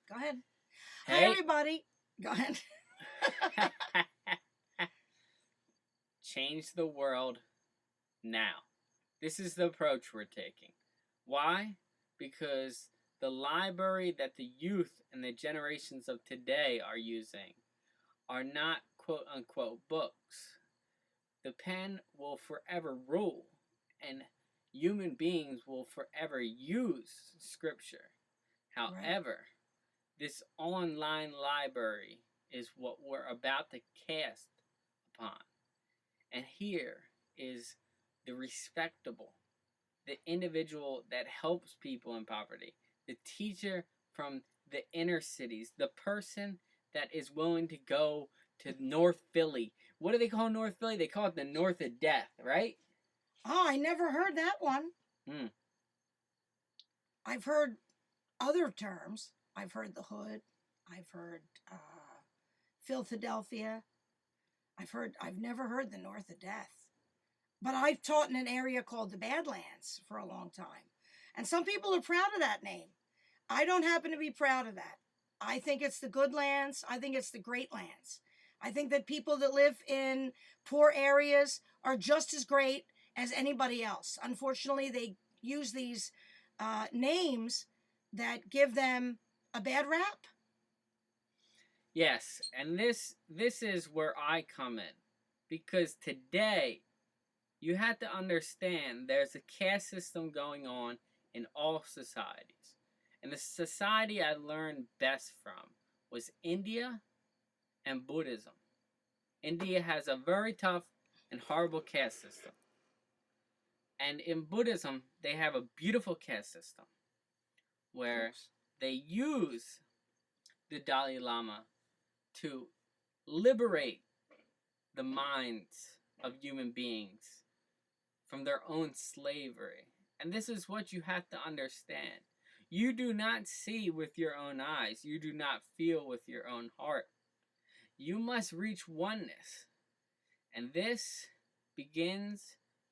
Go ahead. Hi, Hey, everybody. Go ahead. change the world now. This is the approach we're taking. Why? Because the library that the youth and the generations of today are using are not quote unquote books. The pen will forever rule, and human beings will forever use scripture. Right. However, this online library is what we're about to cast upon. And here is the respectable, the individual that helps people in poverty, the teacher from the inner cities, the person that is willing to go to North Philly. What do they call North Philly? They call it the North of Death, right? Oh, I never heard that one. Hmm. I've heard other terms. I've heard the hood. I've heard Philadelphia. I've never heard the North of Death. But I've taught in an area called the Badlands for a long time. And some people are proud of that name. I don't happen to be proud of that. I think it's the good lands. I think it's the great lands. I think that people that live in poor areas are just as great as anybody else. Unfortunately, they use these names that give them a bad rap. Yes, and this is where I come in, because today you have to understand there's a caste system going on in all societies. And the society I learned best from was India and Buddhism. India has a very tough and horrible caste system. And in Buddhism, they have a beautiful caste system where Oops. they use the Dalai Lama to liberate the minds of human beings from their own slavery. And this is what you have to understand. You do not see with your own eyes. You do not feel with your own heart. You must reach oneness. And this begins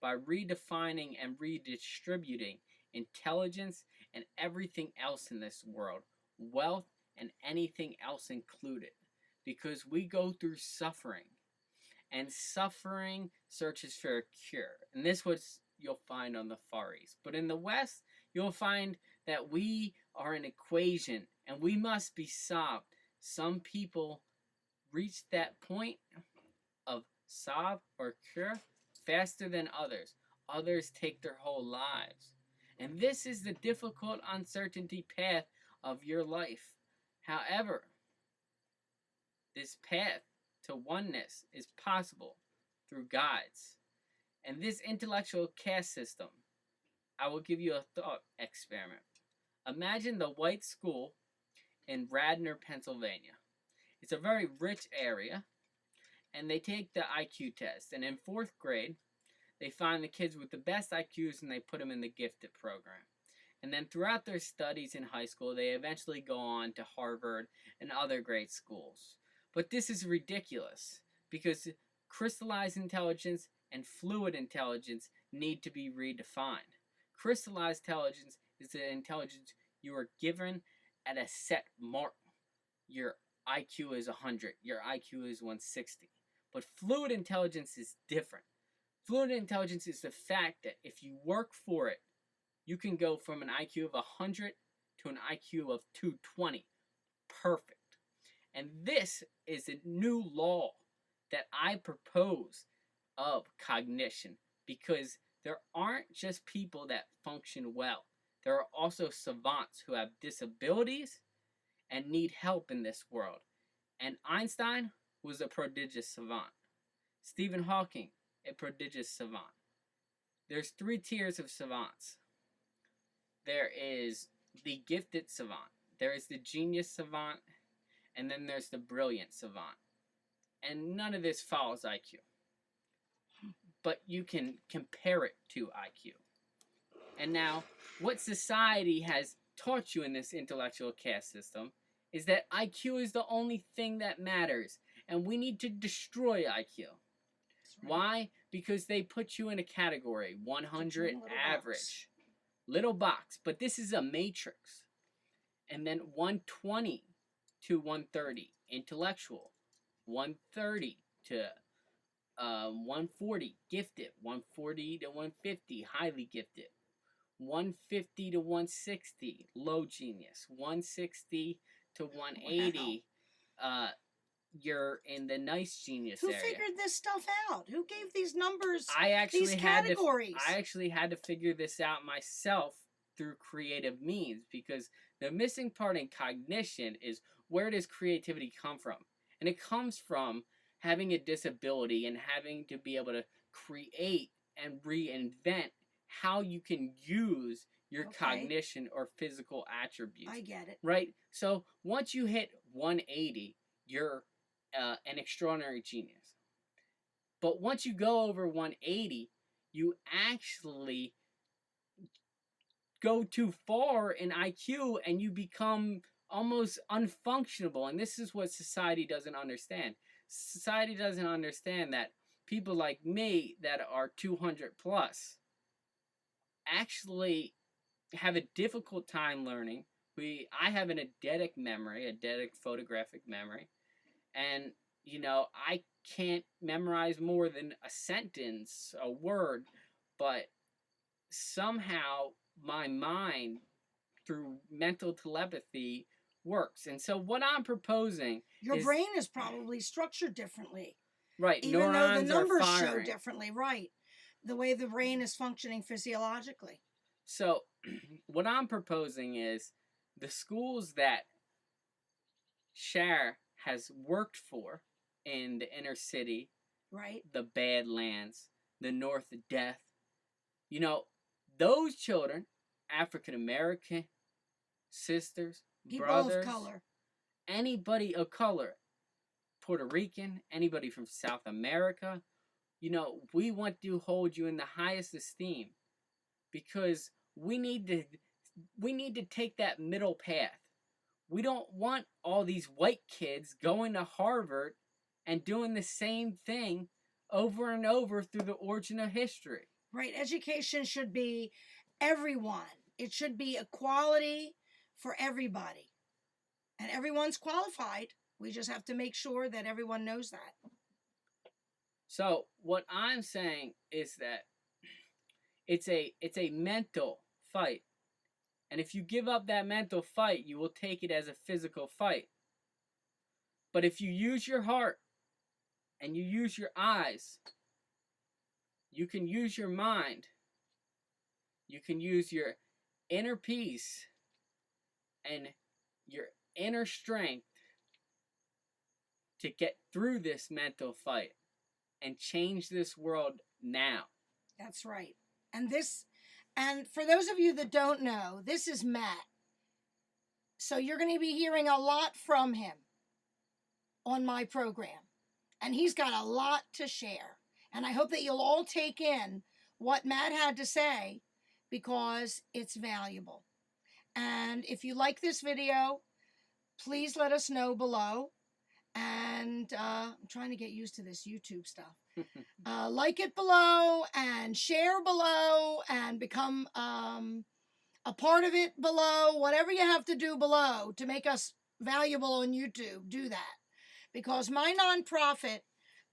by redefining and redistributing intelligence and everything else in this world, wealth and anything else included. Because we go through suffering, and suffering searches for a cure. And this is what you'll find on the Far East. But in the West, you'll find that we are an equation and we must be solved. Some people reach that point of solve or cure faster than others. Others take their whole lives. And this is the difficult uncertainty path of your life. However, this path to oneness is possible through guides. And this intellectual caste system, I will give you a thought experiment. Imagine the white school in Radnor, Pennsylvania. It's a very rich area, and they take the IQ test. And in fourth grade, they find the kids with the best IQs and they put them in the gifted program. And then throughout their studies in high school, they eventually go on to Harvard and other great schools. But this is ridiculous because crystallized intelligence and fluid intelligence need to be redefined. Crystallized intelligence is the intelligence you are given at a set mark. Your IQ is 100, your IQ is 160. But fluid intelligence is different. Fluid intelligence is the fact that if you work for it, you can go from an IQ of 100 to an IQ of 220. Perfect. And this is a new law that I propose of cognition, because there aren't just people that function well. There are also savants who have disabilities and need help in this world. And Einstein was a prodigious savant. Stephen Hawking, a prodigious savant. There's 3 tiers of savants. There is the gifted savant, there is the genius savant, and then there's the brilliant savant. And none of this follows IQ. But you can compare it to IQ. And now, what society has taught you in this intellectual caste system is that IQ is the only thing that matters. And we need to destroy IQ. Right. Why? Because they put you in a category, 100 little average. Little box. But this is a matrix. And then 120 to 130, intellectual. 130 to 140, gifted. 140 to 150, highly gifted. 150 to 160, low genius. 160 to 180, you're in the nice genius Who area. figured this stuff out? Who gave these numbers, these categories? I actually had to figure this out myself through creative means, because the missing part in cognition is, where does creativity come from? And it comes from having a disability and having to be able to create and reinvent how you can use your cognition or physical attributes. I get it. Right? So once you hit 180, you're an extraordinary genius. But once you go over 180, you actually go too far in IQ and you become almost unfunctionable. And this is what society doesn't understand. Society doesn't understand that people like me that are 200 plus actually have a difficult time learning. I have an eidetic memory, eidetic photographic memory, and I can't memorize more than a sentence, a word, but somehow my mind, through mental telepathy, works. And so what I'm proposing, your brain is probably structured differently, right? Even though the numbers are show differently, right? The way the brain is functioning physiologically. So what I'm proposing is the schools that Cher has worked for in the inner city, right? The Badlands, the North of Death, those children, African American, sisters, people brothers, of color, anybody of color, Puerto Rican, anybody from South America, we want to hold you in the highest esteem, because we need to take that middle path. We don't want all these white kids going to Harvard and doing the same thing over and over through the origin of history. Right. Education should be everyone. It should be equality for everybody. And everyone's qualified. We just have to make sure that everyone knows that. So what I'm saying is that it's a mental fight. And if you give up that mental fight, you will take it as a physical fight. But if you use your heart and you use your eyes, you can use your mind, you can use your inner peace and your inner strength to get through this mental fight and change this world now. That's right. And for those of you that don't know, this is Matt. So you're going to be hearing a lot from him on my program. And he's got a lot to share. And I hope that you'll all take in what Matt had to say, because it's valuable. And if you like this video, please let us know below. And I'm trying to get used to this YouTube stuff. Like it below and share below and become a part of it below. Whatever you have to do below to make us valuable on YouTube, do that. Because my nonprofit,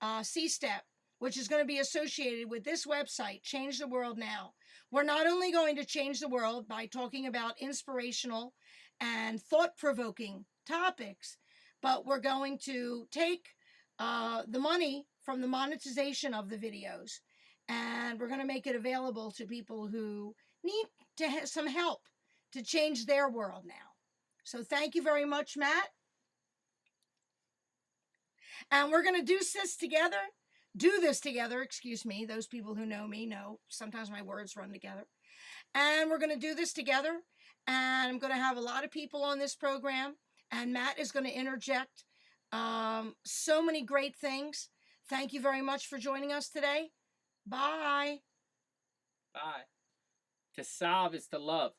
CSTEP, which is going to be associated with this website, Change the World Now, we're not only going to change the world by talking about inspirational and thought-provoking topics, but we're going to take the money from the monetization of the videos, and we're going to make it available to people who need to have some help to change their world now. So thank you very much, Matt. And we're going to do this together, excuse me. Those people who know me know sometimes my words run together. And we're going to do this together, and I'm going to have a lot of people on this program, and Matt is going to interject so many great things. Thank you very much for joining us today. Bye. Bye. To solve is to love.